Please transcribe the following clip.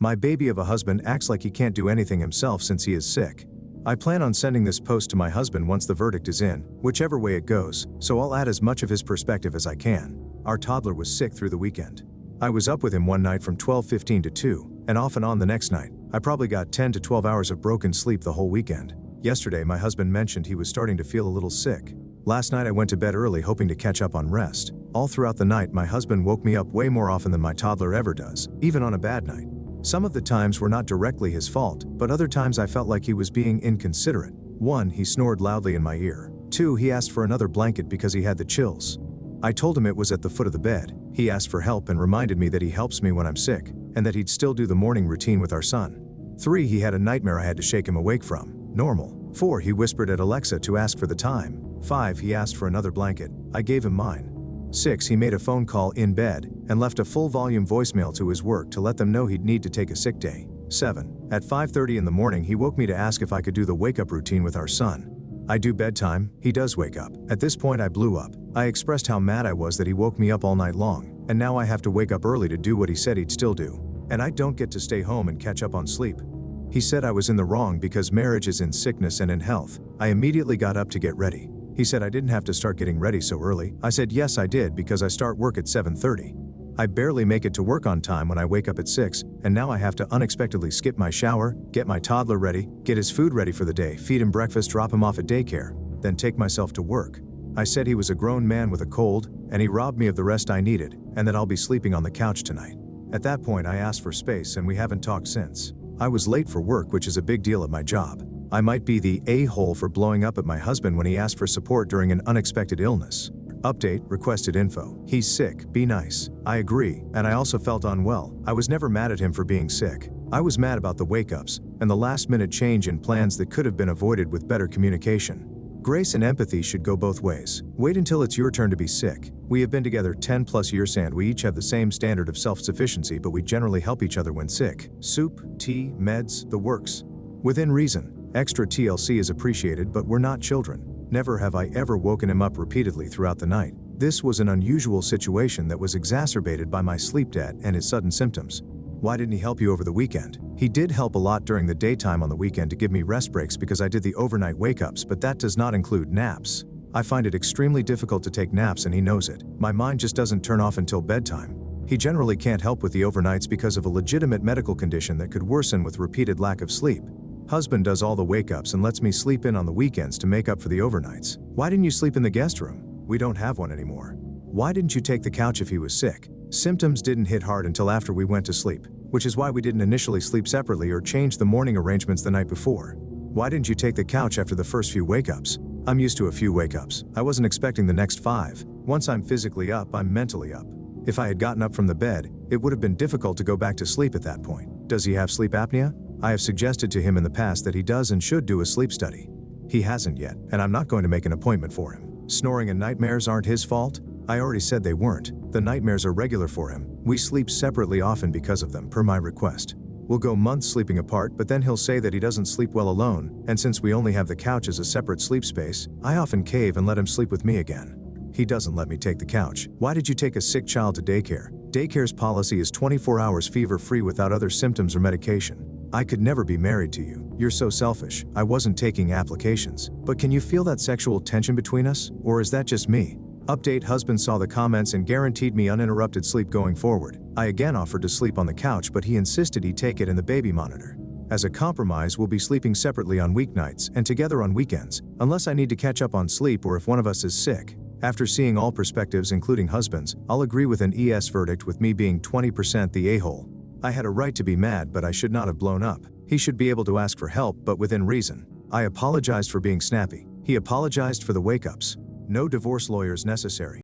My baby of a husband acts like he can't do anything himself since he is sick. I plan on sending this post to my husband once the verdict is in, whichever way it goes, so I'll add as much of his perspective as I can. Our toddler was sick through the weekend. I was up with him one night from 12:15 to 2, and off and on the next night. I probably got 10 to 12 hours of broken sleep the whole weekend. Yesterday my husband mentioned he was starting to feel a little sick. Last night I went to bed early hoping to catch up on rest. All throughout the night my husband woke me up way more often than my toddler ever does, even on a bad night. Some of the times were not directly his fault, but other times I felt like he was being inconsiderate. 1. He snored loudly in my ear. 2. He asked for another blanket because he had the chills. I told him it was at the foot of the bed. He asked for help and reminded me that he helps me when I'm sick, and that he'd still do the morning routine with our son. 3. He had a nightmare I had to shake him awake from. Normal. 4. He whispered at Alexa to ask for the time. 5. He asked for another blanket. I gave him mine. 6. He made a phone call in bed and left a full-volume voicemail to his work to let them know he'd need to take a sick day. 7. At 5:30 in the morning he woke me to ask if I could do the wake-up routine with our son. I do bedtime, he does wake up. At this point I blew up. I expressed how mad I was that he woke me up all night long, and now I have to wake up early to do what he said he'd still do. And I don't get to stay home and catch up on sleep. He said I was in the wrong because marriage is in sickness and in health. I immediately got up to get ready. He said I didn't have to start getting ready so early. I said yes I did because I start work at 7:30. I barely make it to work on time when I wake up at 6, and now I have to unexpectedly skip my shower, get my toddler ready, get his food ready for the day, feed him breakfast, drop him off at daycare, then take myself to work. I said he was a grown man with a cold, and he robbed me of the rest I needed, and that I'll be sleeping on the couch tonight. At that point I asked for space and we haven't talked since. I was late for work, which is a big deal at my job. I might be the a-hole for blowing up at my husband when he asked for support during an unexpected illness. Update, requested info. He's sick, be nice. I agree, and I also felt unwell. I was never mad at him for being sick. I was mad about the wake-ups and the last-minute change in plans that could have been avoided with better communication. Grace and empathy should go both ways. Wait until it's your turn to be sick. We have been together 10+ years and we each have the same standard of self-sufficiency, but we generally help each other when sick. Soup, tea, meds, the works. Within reason. Extra TLC is appreciated, but we're not children. Never have I ever woken him up repeatedly throughout the night. This was an unusual situation that was exacerbated by my sleep debt and his sudden symptoms. Why didn't he help you over the weekend? He did help a lot during the daytime on the weekend to give me rest breaks because I did the overnight wake-ups, but that does not include naps. I find it extremely difficult to take naps and he knows it. My mind just doesn't turn off until bedtime. He generally can't help with the overnights because of a legitimate medical condition that could worsen with repeated lack of sleep. Husband does all the wake-ups and lets me sleep in on the weekends to make up for the overnights. Why didn't you sleep in the guest room? We don't have one anymore. Why didn't you take the couch if he was sick? Symptoms didn't hit hard until after we went to sleep, which is why we didn't initially sleep separately or change the morning arrangements the night before. Why didn't you take the couch after the first few wake-ups? I'm used to a few wake-ups. I wasn't expecting the next 5. Once I'm physically up, I'm mentally up. If I had gotten up from the bed, it would have been difficult to go back to sleep at that point. Does he have sleep apnea? I have suggested to him in the past that he does and should do a sleep study. He hasn't yet, and I'm not going to make an appointment for him. Snoring and nightmares aren't his fault? I already said they weren't. The nightmares are regular for him. We sleep separately often because of them, per my request. We'll go months sleeping apart, but then he'll say that he doesn't sleep well alone, and since we only have the couch as a separate sleep space, I often cave and let him sleep with me again. He doesn't let me take the couch. Why did you take a sick child to daycare? Daycare's policy is 24 hours fever-free without other symptoms or medication. I could never be married to you. You're so selfish. I wasn't taking applications. But can you feel that sexual tension between us? Or is that just me? Update, husband saw the comments and guaranteed me uninterrupted sleep going forward. I again offered to sleep on the couch, but he insisted he take it in the baby monitor. As a compromise, we'll be sleeping separately on weeknights and together on weekends, unless I need to catch up on sleep or if one of us is sick. After seeing all perspectives including husbands, I'll agree with an ES verdict, with me being 20% the a-hole. I had a right to be mad, but I should not have blown up. He should be able to ask for help, but within reason. I apologized for being snappy. He apologized for the wake-ups. No divorce lawyers necessary.